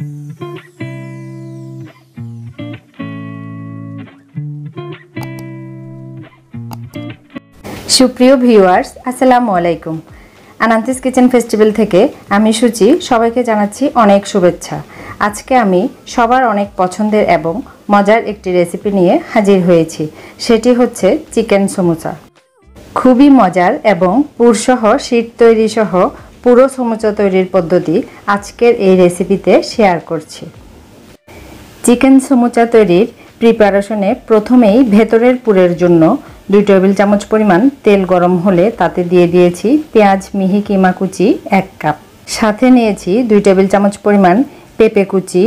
সুপ্রিয় ভিউয়ার্স, আসসালামু আলাইকুম। আনান্তিস কিচেন ফেস্টিভ্যাল থেকে আমি সুচি সবাইকে জানাচ্ছি অনেক শুভেচ্ছা। আজকে আমি সবার অনেক পছন্দের এবং মজার একটি রেসিপি নিয়ে হাজির হয়েছি। সেটি হচ্ছে চিকেন সমোসা। খুবই মজার এবং পুরসহ শীট তৈরি সহ পুরো সমোসা তৈরির পদ্ধতি আজকের এই রেসিপিতে শেয়ার করছি। চিকেন সমোসা তৈরির প্রিপারেশনে প্রথমেই ভেতরের পুরের জন্য 2 টেবিল চামচ পরিমাণ তেল গরম হলে তাতে দিয়ে দিয়েছি পেঁয়াজ মিহি কিমা কুচি 1 কাপ। সাথে নিয়েছি 2 টেবিল চামচ পরিমাণ পেঁপে কুচি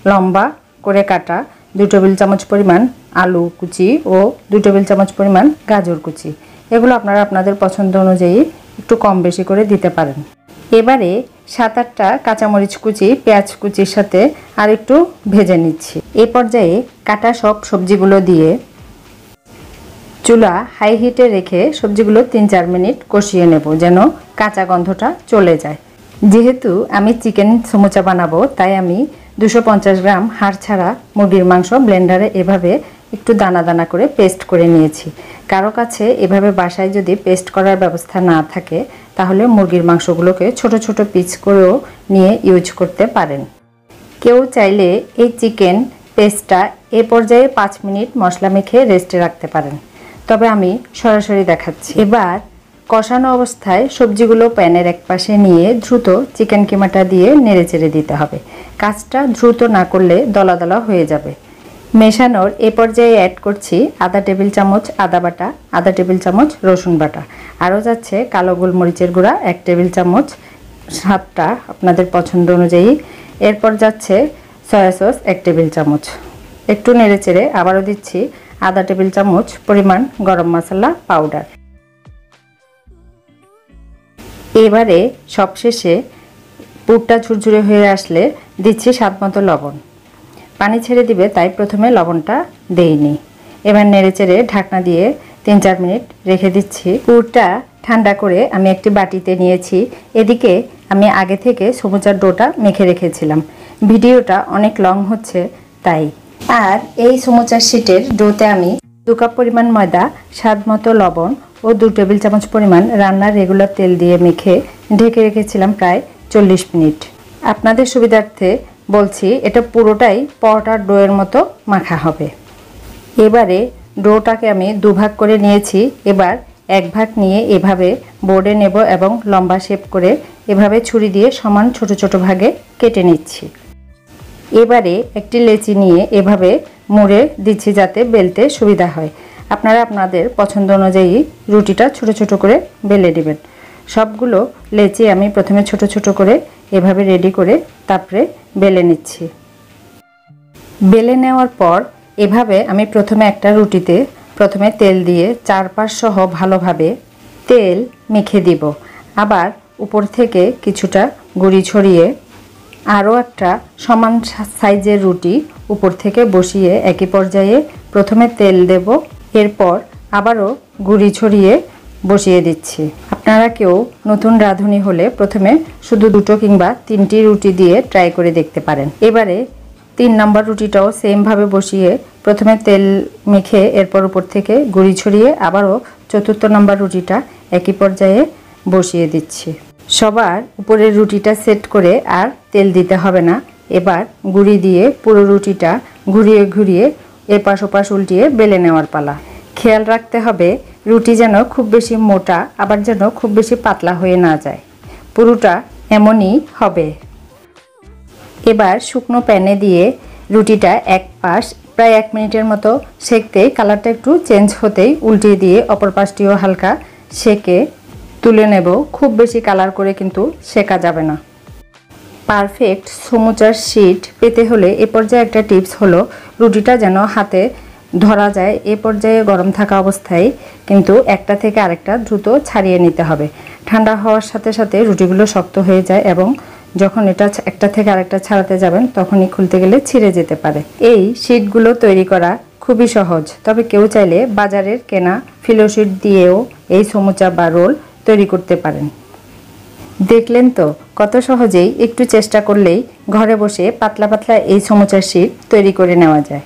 লম্বা করে কাটা, 2 টেবিল চামচ পরিমাণ আলু কুচি ও 2 টেবিল চামচ পরিমাণ গাজর কুচি। এগুলো আপনারা আপনাদের পছন্দ অনুযায়ী একটু কম বেশি করে দিতে পারেন। এবারে 7-8টা কাঁচামরিচ কুচি পেঁয়াজ কুচির সাথে আর একটু ভেজে নিচ্ছি। এই পর্যায়ে কাটা সব সবজিগুলো দিয়ে চুলা হাই হিটে রেখে সবজিগুলো 3-4 মিনিট কষিয়ে নেব যেন কাঁচা গন্ধটা চলে যায়। যেহেতু আমি চিকেন সমোসা বানাবো তাই আমি 250 গ্রাম হাড় ছাড়া মুরগির মাংস ব্লেন্ডারে এভাবে একটু দানা দানা করে পেস্ট করে নিয়েছি। কারো কাছে এভাবে বাসায় যদি পেস্ট করার ব্যবস্থা না থাকে তাহলে মুরগির মাংসগুলোকে ছোট ছোট পিস করেও নিয়ে ইউজ করতে পারেন। কেউ চাইলে এই চিকেন পেস্টটা এ পর্যায়ে 5 মিনিট মশলা মেখে রেস্টে রাখতে পারেন, তবে আমি সরাসরি দেখাচ্ছি। এবার কষানো অবস্থায় সবজিগুলো প্যানের এক পাশে নিয়ে দ্রুত চিকেন কিমাটা দিয়ে নেড়েচেড়ে দিতে হবে। কাজটা দ্রুত না করলে দলা দলা হয়ে যাবে। মেশানোর এ পর্যায়ে অ্যাড করছি আধা টেবিল চামচ আদা বাটা, আধা টেবিল চামচ রসুন বাটা, আরও যাচ্ছে কালো গোলমরিচের গুঁড়া 1 টেবিল চামচ, স্বাদটা আপনাদের পছন্দ অনুযায়ী। এরপর যাচ্ছে সয়া সস 1 টেবিল চামচ। একটু নেড়েচেড়ে আবারও দিচ্ছি আধা টেবিল চামচ পরিমাণ গরম মশলা পাউডার। এবারে সবশেষে পুরটা ঝুরঝুরে হয়ে আসলে দিচ্ছি স্বাদমতো লবণ। পানি ছেড়ে দিবে তাই প্রথমে লবণটা দেইনি। এবার নেড়েচেড়ে ঢাকনা দিয়ে 3-4 মিনিট রেখে দিচ্ছি। পুরটা ঠান্ডা করে আমি একটি বাটিতে নিয়েছি। এদিকে আমি আগে থেকে সমোসার ডোটা মেখে রেখেছিলাম। ভিডিওটা অনেক লং হচ্ছে তাই। আর এই সমোসার শিটের ডোতে আমি 2 কাপ পরিমাণ ময়দা, স্বাদমতো লবণ ও 2 টেবিল চামচ পরিমাণ রান্নার রেগুলার তেল দিয়ে মেখে ঢেকে রেখেছিলাম প্রায় 40 মিনিট। আপনাদের সুবিধার্থে বলছি এটা পুরোটাই পরোটার ডোয়ের মতো মাখা হবে। এবারে ডোটাকে আমি 2 ভাগ করে নিয়েছি। এবার 1 ভাগ নিয়ে এভাবে বোর্ডে নেব এবং লম্বা শেপ করে এভাবে ছুরি দিয়ে সমান ছোট ছোট ভাগে কেটে নিচ্ছি। এবারে একটি লেচি নিয়ে এভাবে মুড়ে দিচ্ছি যাতে বেলতে সুবিধা হয়। আপনারা আপনাদের পছন্দ অনুযায়ী রুটিটা ছোট ছোট করে বেলে নেবেন। সবগুলো লেচি আমি প্রথমে ছোট ছোট করে এভাবে রেডি করে তারপরে বেলে নিচ্ছি। বেলে নেওয়ার পর এভাবে আমি প্রথমে একটা রুটিতে প্রথমে তেল দিয়ে চারপাশ সহ ভালোভাবে তেল মেখে দিব। আবার উপর থেকে কিছুটা গুঁড়ি ছড়িয়ে আরও একটা সমান সাইজের রুটি উপর থেকে বসিয়ে একই পর্যায়ে প্রথমে তেল দেব, এরপর আবারও গুঁড়ি ছড়িয়ে বসিয়ে দিচ্ছি। আপনারা কেউ নতুন রাঁধুনি হলে প্রথমে শুধু 2 কিংবা 3টি রুটি দিয়ে ট্রাই করে দেখতে পারেন। এবারে 3 নম্বর রুটিটাও সেমভাবে বসিয়ে প্রথমে তেল মেখে এরপর উপর থেকে গুঁড়ি ছড়িয়ে আবারও 4র্থ নম্বর রুটিটা একই পর্যায়ে বসিয়ে দিচ্ছি। সবার উপরের রুটিটা সেট করে আর তেল দিতে হবে না। এবার গুঁড়ি দিয়ে পুরো রুটিটা ঘুরিয়ে ঘুরিয়ে এপাশ ওপাশ উল্টিয়ে বেলে নেওয়ার পালা। খেয়াল রাখতে হবে রুটি যেন খুব বেশি মোটা আবার যেন খুব বেশি পাতলা হয়ে না যায়, পুরোটা এমনই হবে। এবার শুকনো প্যানে দিয়ে রুটিটা এক পাশ প্রায় 1 মিনিটের মতো সেঁকতে কালারটা একটু চেঞ্জ হতেই উল্টিয়ে দিয়ে অপর পাশটিও হালকা সেঁকে তুলে নেব। খুব বেশি কালার করে কিন্তু সেঁকা যাবে না। পারফেক্ট সমোসার শিট পেতে হলে এ পর্যায়ে একটা টিপস হলো রুটিটা যেন হাতে ধরা যায়। এ পর্যায়ে গরম থাকা অবস্থায় কিন্তু একটা থেকে আরেকটা দ্রুত ছাড়িয়ে নিতে হবে। ঠান্ডা হওয়ার সাথে সাথে রুটিগুলো শক্ত হয়ে যায় এবং যখন এটা একটা থেকে আরেকটা ছাড়াতে যাবেন তখনই খুলতে গেলে ছিঁড়ে যেতে পারে। এই শিটগুলো তৈরি করা খুবই সহজ, তবে কেউ চাইলে বাজারের কেনা ফিলো শিট দিয়েও এই সমোসা বা রোল তৈরি করতে পারেন। দেখলেন তো কত সহজেই একটু চেষ্টা করলেই ঘরে বসে পাতলা পাতলা এই সমোচার শীট তৈরি করে নেওয়া যায়।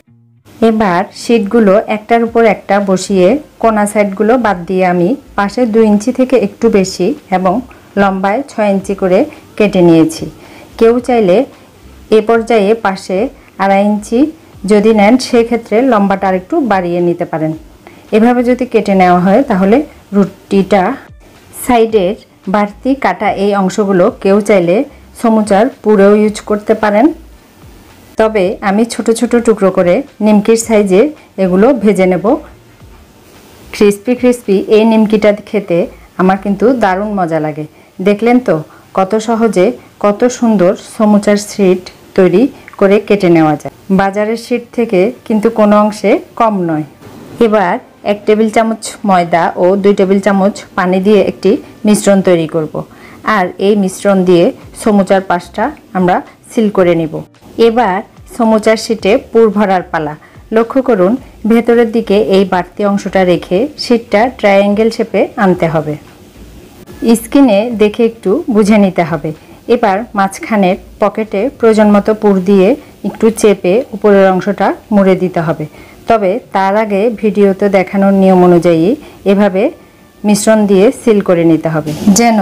এবার শীটগুলো একটার উপর একটা বসিয়ে কোনা সাইডগুলো বাদ দিয়ে আমি পাশে 2 ইঞ্চি থেকে একটু বেশি এবং লম্বায় 6 ইঞ্চি করে কেটে নিয়েছি। কেউ চাইলে এ পর্যায়ে পাশে 2.5 ইঞ্চি যদি নেন সেক্ষেত্রে লম্বাটা আর একটু বাড়িয়ে নিতে পারেন। এভাবে যদি কেটে নেওয়া হয় তাহলে রুটিটা সাইডের বাড়তি কাটা এই অংশগুলো কেউ চাইলে সমুচার পুরেও ইউজ করতে পারেন। তবে আমি ছোট ছোট টুকরো করে নিমকির সাইজে এগুলো ভেজে নেব। ক্রিস্পি ক্রিস্পি এই নিমকিটা খেতে আমার কিন্তু দারুণ মজা লাগে। দেখলেন তো কত সহজে কত সুন্দর সমুচার শীট তৈরি করে কেটে নেওয়া যায়। বাজারের শীট থেকে কিন্তু কোনো অংশে কম নয়। এবার 1 টেবিল চামচ ময়দা ও 2 টেবিল চামচ পানি দিয়ে একটি মিশ্রণ তৈরি করব। আর এই মিশ্রণ দিয়ে সমুচার পাশটা আমরা সিল করে নিব। এবার সমুচার শীটে পুর ভরার পালা। লক্ষ্য করুন ভেতরের দিকে এই বাড়তি অংশটা রেখে শীটটা ট্রায়াঙ্গেল শেপে আনতে হবে। স্কিনে দেখে একটু বুঝে নিতে হবে। এবার মাঝখানের পকেটে প্রয়োজন মতো পুর দিয়ে একটু চেপে উপরের অংশটা মুড়ে দিতে হবে। তবে তার আগে ভিডিওতে দেখানোর নিয়ম অনুযায়ী এভাবে মিশ্রণ দিয়ে সিল করে নিতে হবে, যেন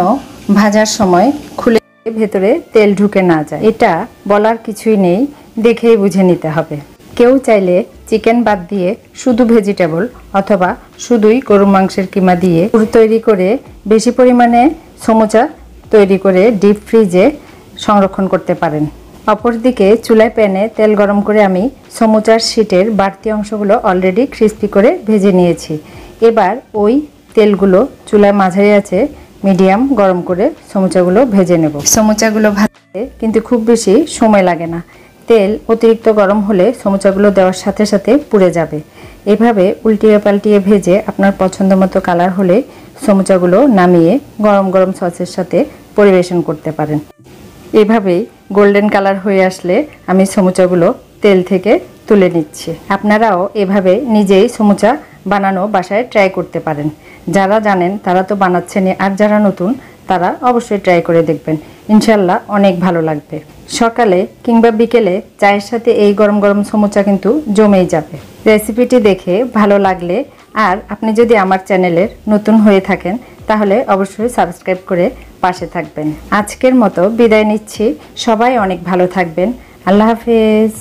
ভাজার সময় খুলে ভেতরে তেল ঢুকে না যায়। এটা বলার কিছুই নেই, দেখেই বুঝে নিতে হবে। কেউ চাইলে চিকেন বাদ দিয়ে শুধু ভেজিটেবল অথবা শুধুই গরুর মাংসের কিমা দিয়ে পুর তৈরি করে বেশি পরিমাণে সমুচা তৈরি করে ডিপ ফ্রিজে সংরক্ষণ করতে পারেন। অপরদিকে চুলায় প্যানে তেল গরম করে আমি সমুচার শীটের বাড়তি অংশগুলো অলরেডি ক্রিস্পি করে ভেজে নিয়েছি। এবার ওই তেলগুলো চুলায় মাঝারি আছে মিডিয়াম গরম করে সমুচাগুলো ভেজে নেব। সমুচাগুলো ভাজতে কিন্তু খুব বেশি সময় লাগে না। তেল অতিরিক্ত গরম হলে সমুচাগুলো দেওয়ার সাথে সাথে পুড়ে যাবে। এভাবে উল্টিয়ে পাল্টিয়ে ভেজে আপনার পছন্দ মতো কালার হলে সমুচাগুলো নামিয়ে গরম গরম সসের সাথে পরিবেশন করতে পারেন। এভাবেই গোল্ডেন কালার হয়ে আসলে আমি সমুচাগুলো তেল থেকে তুলে নিচ্ছি। আপনারাও এভাবে নিজেই সমুচা বানানো বাসায় ট্রাই করতে পারেন। যারা জানেন তারা তো বানাচ্ছেনই, আর যারা নতুন তারা অবশ্যই ট্রাই করে দেখবেন। ইনশাল্লাহ অনেক ভালো লাগবে। সকালে কিংবা বিকেলে চায়ের সাথে এই গরম গরম সমুচা কিন্তু জমেই যাবে। রেসিপিটি দেখে ভালো লাগলে আর আপনি যদি আমার চ্যানেলের নতুন হয়ে থাকেন তাহলে অবশ্যই সাবস্ক্রাইব করে পাশে থাকবেন। আজকের মতো বিদায় নিচ্ছি। সবাই অনেক ভালো থাকবেন। আল্লাহ হাফেজ।